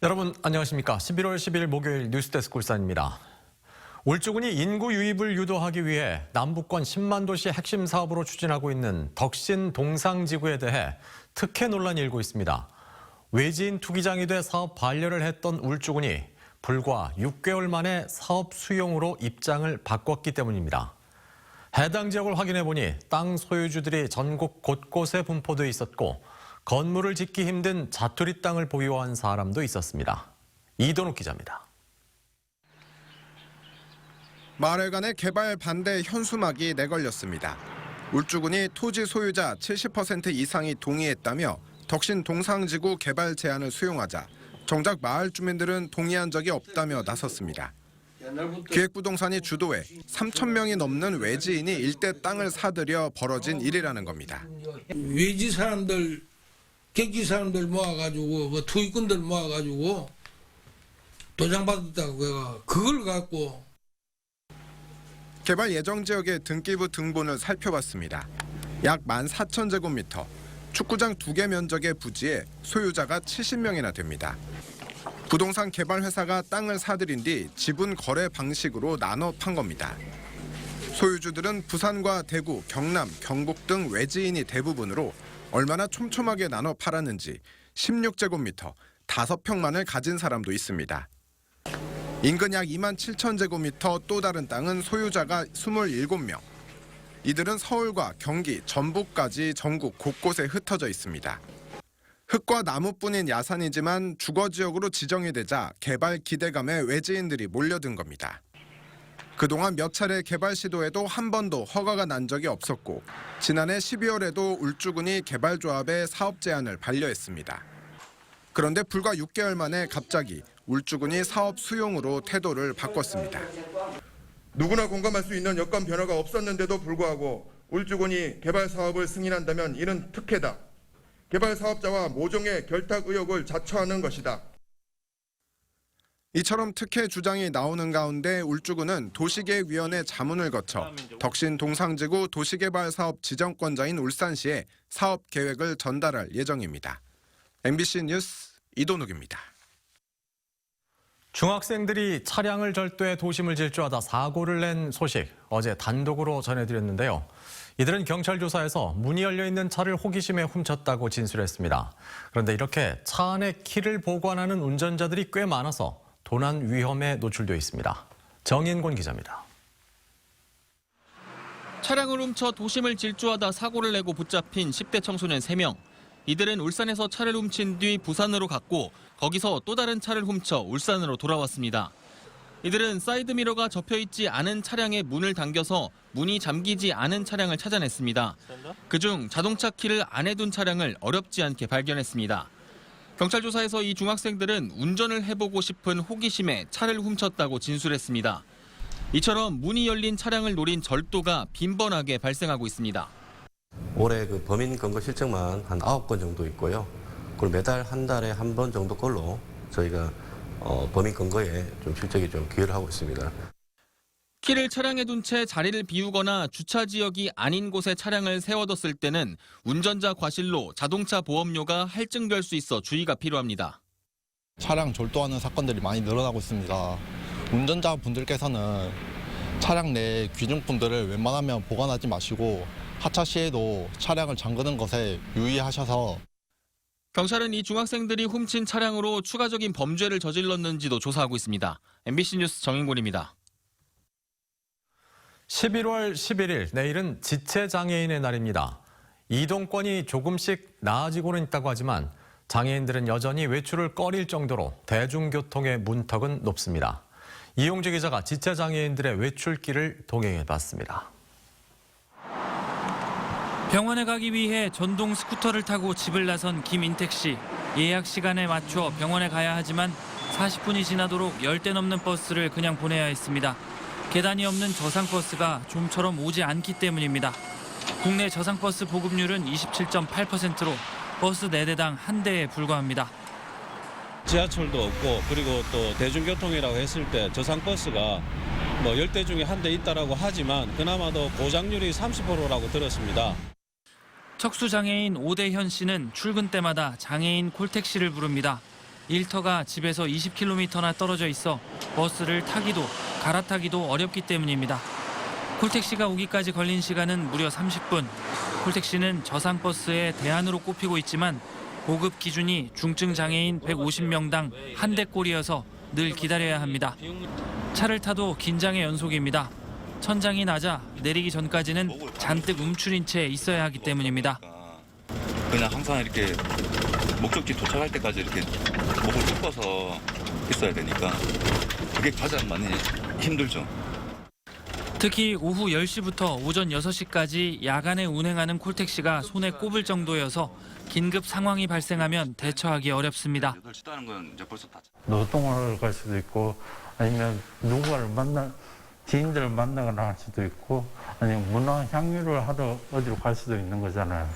여러분 안녕하십니까? 11월 10일 목요일 뉴스데스크 울산입니다. 울주군이 인구 유입을 유도하기 위해 남북권 10만 도시 핵심 사업으로 추진하고 있는 덕신 동상지구에 대해 특혜 논란이 일고 있습니다. 외지인 투기장이 돼 사업 반려를 했던 울주군이 불과 6개월 만에 사업 수용으로 입장을 바꿨기 때문입니다. 해당 지역을 확인해 보니 땅 소유주들이 전국 곳곳에 분포돼 있었고 건물을 짓기 힘든 자투리 땅을 보유한 사람도 있었습니다. 이동욱 기자입니다. 마을간의 개발 반대 현수막이 내걸렸습니다. 울주군이 토지 소유자 70% 이상이 동의했다며 덕신 동상지구 개발 제안을 수용하자 정작 마을 주민들은 동의한 적이 없다며 나섰습니다. 기획부동산이 주도해 3,000명이 넘는 외지인이 일대 땅을 사들여 벌어진 일이라는 겁니다. 외지 사람들, 객지 사람들 모아가지고 투기꾼들 모아가지고 도장 받았다고 그걸 갖고 개발 예정 지역의 등기부 등본을 살펴봤습니다. 약 14,000제곱미터, 축구장 2개 면적의 부지에 소유자가 70명이나 됩니다. 부동산 개발 회사가 땅을 사들인 뒤 지분 거래 방식으로 나눠 판 겁니다. 소유주들은 부산과 대구, 경남, 경북 등 외지인이 대부분으로 얼마나 촘촘하게 나눠 팔았는지 16제곱미터, 5평만을 가진 사람도 있습니다. 인근 약 27,000제곱미터 또 다른 땅은 소유자가 27명. 이들은 서울과 경기, 전북까지 전국 곳곳에 흩어져 있습니다. 흙과 나무뿐인 야산이지만 주거지역으로 지정이 되자 개발 기대감에 외지인들이 몰려든 겁니다. 그동안 몇 차례 개발 시도에도 한 번도 허가가 난 적이 없었고 지난해 12월에도 울주군이 개발조합에 사업 제안을 반려했습니다. 그런데 불과 6개월 만에 갑자기 울주군이 사업 수용으로 태도를 바꿨습니다. 누구나 공감할 수 있는 여건 변화가 없었는데도 불구하고 울주군이 개발 사업을 승인한다면 이는 특혜다. 개발 사업자와 모종의 결탁 의혹을 자초하는 것이다. 이처럼 특혜 주장이 나오는 가운데 울주군은 도시계획위원회 자문을 거쳐 덕신 동상지구 도시개발 사업 지정권자인 울산시에 사업 계획을 전달할 예정입니다. MBC 뉴스 이동욱입니다. 중학생들이 차량을 절도해 도심을 질주하다 사고를 낸 소식 어제 단독으로 전해드렸는데요. 이들은 경찰 조사에서 문이 열려있는 차를 호기심에 훔쳤다고 진술했습니다. 그런데 이렇게 차 안에 키를 보관하는 운전자들이 꽤 많아서 도난 위험에 노출되어 있습니다. 정인곤 기자입니다. 차량을 훔쳐 도심을 질주하다 사고를 내고 붙잡힌 10대 청소년 3명. 이들은 울산에서 차를 훔친 뒤 부산으로 갔고 거기서 또 다른 차를 훔쳐 울산으로 돌아왔습니다. 이들은 사이드미러가 접혀있지 않은 차량의 문을 당겨서 문이 잠기지 않은 차량을 찾아냈습니다. 그중 자동차 키를 안에 둔 차량을 어렵지 않게 발견했습니다. 경찰 조사에서 이 중학생들은 운전을 해보고 싶은 호기심에 차를 훔쳤다고 진술했습니다. 이처럼 문이 열린 차량을 노린 절도가 빈번하게 발생하고 있습니다. 올해 그 범인 검거 실적만 한 9건 정도 있고요. 그리고 매달 한 달에 한 번 정도 걸로 저희가 범인 검거에 좀 실적이 좀 기여를 하고 있습니다. 키를 차량에 둔 채 자리를 비우거나 주차 지역이 아닌 곳에 차량을 세워뒀을 때는 운전자 과실로 자동차 보험료가 할증될 수 있어 주의가 필요합니다. 차량 절도하는 사건들이 많이 늘어나고 있습니다. 운전자분들께서는 차량 내 귀중품들을 웬만하면 보관하지 마시고 하차 시에도 차량을 잠그는 것에 유의하셔서 경찰은 이 중학생들이 훔친 차량으로 추가적인 범죄를 저질렀는지도 조사하고 있습니다. MBC 뉴스 정인곤입니다. 11월 11일 내일은 지체장애인의 날입니다. 이동권이 조금씩 나아지고는 있다고 하지만 장애인들은 여전히 외출을 꺼릴 정도로 대중교통의 문턱은 높습니다. 이용주 기자가 지체장애인들의 외출길을 동행해봤습니다. 병원에 가기 위해 전동 스쿠터를 타고 집을 나선 김인택 씨. 예약 시간에 맞춰 병원에 가야 하지만 40분이 지나도록 10대 넘는 버스를 그냥 보내야 했습니다. 계단이 없는 저상버스가 좀처럼 오지 않기 때문입니다. 국내 저상버스 보급률은 27.8%로 버스 4대당 1대에 불과합니다. 지하철도 없고 그리고 또 대중교통이라고 했을 때 저상버스가 10대 중에 1대 있다라고 하지만 그나마도 고장률이 30%라고 들었습니다. 척수장애인 오대현 씨는 출근 때마다 장애인 콜택시를 부릅니다. 일터가 집에서 20km나 떨어져 있어 버스를 타기도 갈아타기도 어렵기 때문입니다. 콜택시가 오기까지 걸린 시간은 무려 30분. 콜택시는 저상버스의 대안으로 꼽히고 있지만 보급 기준이 중증 장애인 150명당 한 대꼴이어서 늘 기다려야 합니다. 차를 타도 긴장의 연속입니다. 천장이 낮아 내리기 전까지는 잔뜩 움츠린 채 있어야 하기 때문입니다. 그냥 항상 이렇게 목적지 도착할 때까지 이렇게 목을 꺾어서 있어야 되니까 그게 가장 많이 힘들죠. 특히 오후 10시부터 오전 6시까지 야간에 운행하는 콜택시가 손에 꼽을 정도여서 긴급 상황이 발생하면 대처하기 어렵습니다. 8시도 하는 건 이제 벌써 다. 노동을 갈 수도 있고 아니면 누군가를 지인들을 만나거나 할 수도 있고 아니면 문화 향유를 하러 어디로 갈 수도 있는 거잖아요.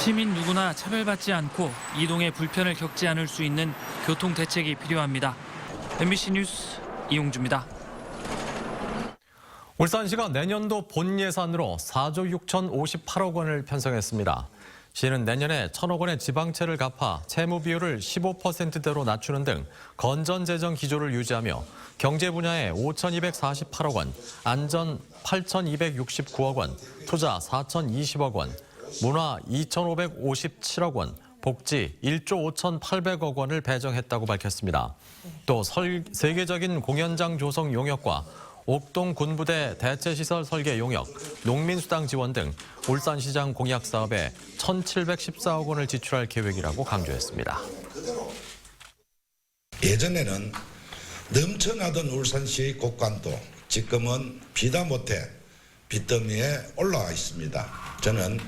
시민 누구나 차별받지 않고 이동에 불편을 겪지 않을 수 있는 교통 대책이 필요합니다. MBC 뉴스 이용주입니다. 울산시가 내년도 본 예산으로 4조 6,058억 원을 편성했습니다. 시는 내년에 1,000억 원의 지방채를 갚아 채무 비율을 15%대로 낮추는 등 건전 재정 기조를 유지하며 경제 분야에 5,248억 원, 안전 8,269억 원, 투자 4,020억 원, 문화 2,557억 원, 복지 1조 5,800억 원을 배정했다고 밝혔습니다. 또 세계적인 공연장 조성 용역과 옥동 군부대 대체시설 설계 용역, 농민수당 지원 등 울산시장 공약 사업에 1,714억 원을 지출할 계획이라고 강조했습니다. 예전에는 넘쳐나던 울산시의 곳간도 지금은 비다 못해 빚더미에 올라와 있습니다. 저는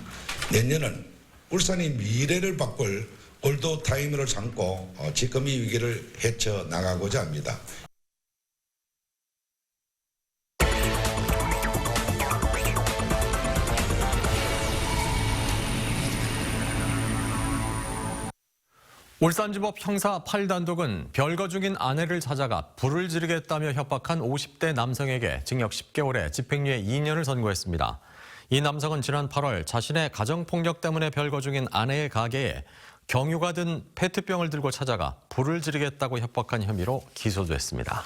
내년은 울산의 미래를 바꿀 골드타임을 삼고 지금 이 위기를 헤쳐나가고자 합니다. 울산지법 형사 8단독은 별거 중인 아내를 찾아가 불을 지르겠다며 협박한 50대 남성에게 징역 10개월에 집행유예 2년을 선고했습니다. 이 남성은 지난 8월 자신의 가정폭력 때문에 별거 중인 아내의 가게에 경유가 든 페트병을 들고 찾아가 불을 지르겠다고 협박한 혐의로 기소됐습니다.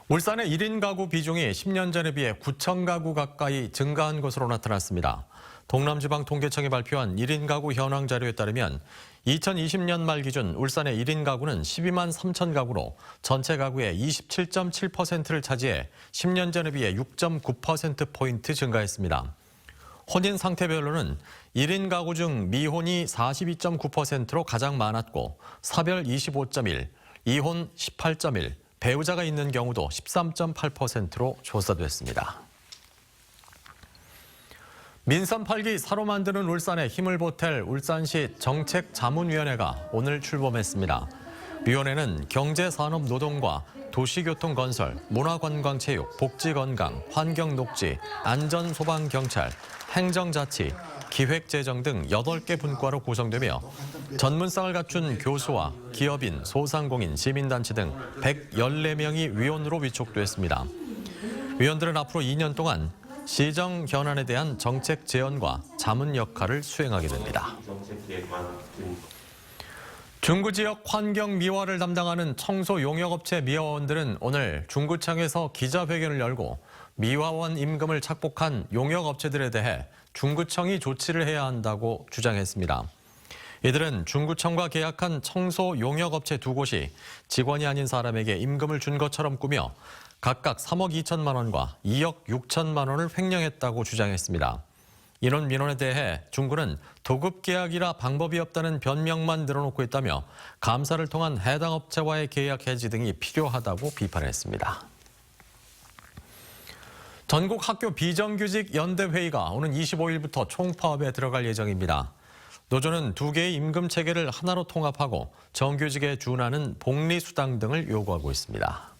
울산의 1인 가구 비중이 10년 전에 비해 9천 가구 가까이 증가한 것으로 나타났습니다. 동남지방통계청이 발표한 1인 가구 현황 자료에 따르면 2020년 말 기준 울산의 1인 가구는 12만 3천 가구로 전체 가구의 27.7%를 차지해 10년 전에 비해 6.9%포인트 증가했습니다. 혼인 상태별로는 1인 가구 중 미혼이 42.9%로 가장 많았고 사별 25.1, 이혼 18.1, 배우자가 있는 경우도 13.8%로 조사됐습니다. 민선 8기 사로 만드는 울산에 힘을 보탤 울산시 정책자문위원회가 오늘 출범했습니다. 위원회는 경제산업노동과 도시교통건설, 문화관광체육, 복지건강, 환경녹지, 안전소방경찰, 행정자치, 기획재정 등 8개 분과로 구성되며 전문성을 갖춘 교수와 기업인, 소상공인, 시민단체 등 114명이 위원으로 위촉됐습니다. 위원들은 앞으로 2년 동안 시정 현안에 대한 정책 제언과 자문 역할을 수행하게 됩니다. 중구 지역 환경 미화를 담당하는 청소 용역업체 미화원들은 오늘 중구청에서 기자회견을 열고 미화원 임금을 착복한 용역업체들에 대해 중구청이 조치를 해야 한다고 주장했습니다. 이들은 중구청과 계약한 청소 용역업체 2곳이 직원이 아닌 사람에게 임금을 준 것처럼 꾸며 각각 3억 2천만 원과 2억 6천만 원을 횡령했다고 주장했습니다. 이런 민원에 대해 중구는 도급 계약이라 방법이 없다는 변명만 늘어놓고 있다며 감사를 통한 해당 업체와의 계약 해지 등이 필요하다고 비판했습니다. 전국 학교 비정규직 연대회의가 오는 25일부터 총파업에 들어갈 예정입니다. 노조는 2개의 임금 체계를 하나로 통합하고 정규직에 준하는 복리수당 등을 요구하고 있습니다.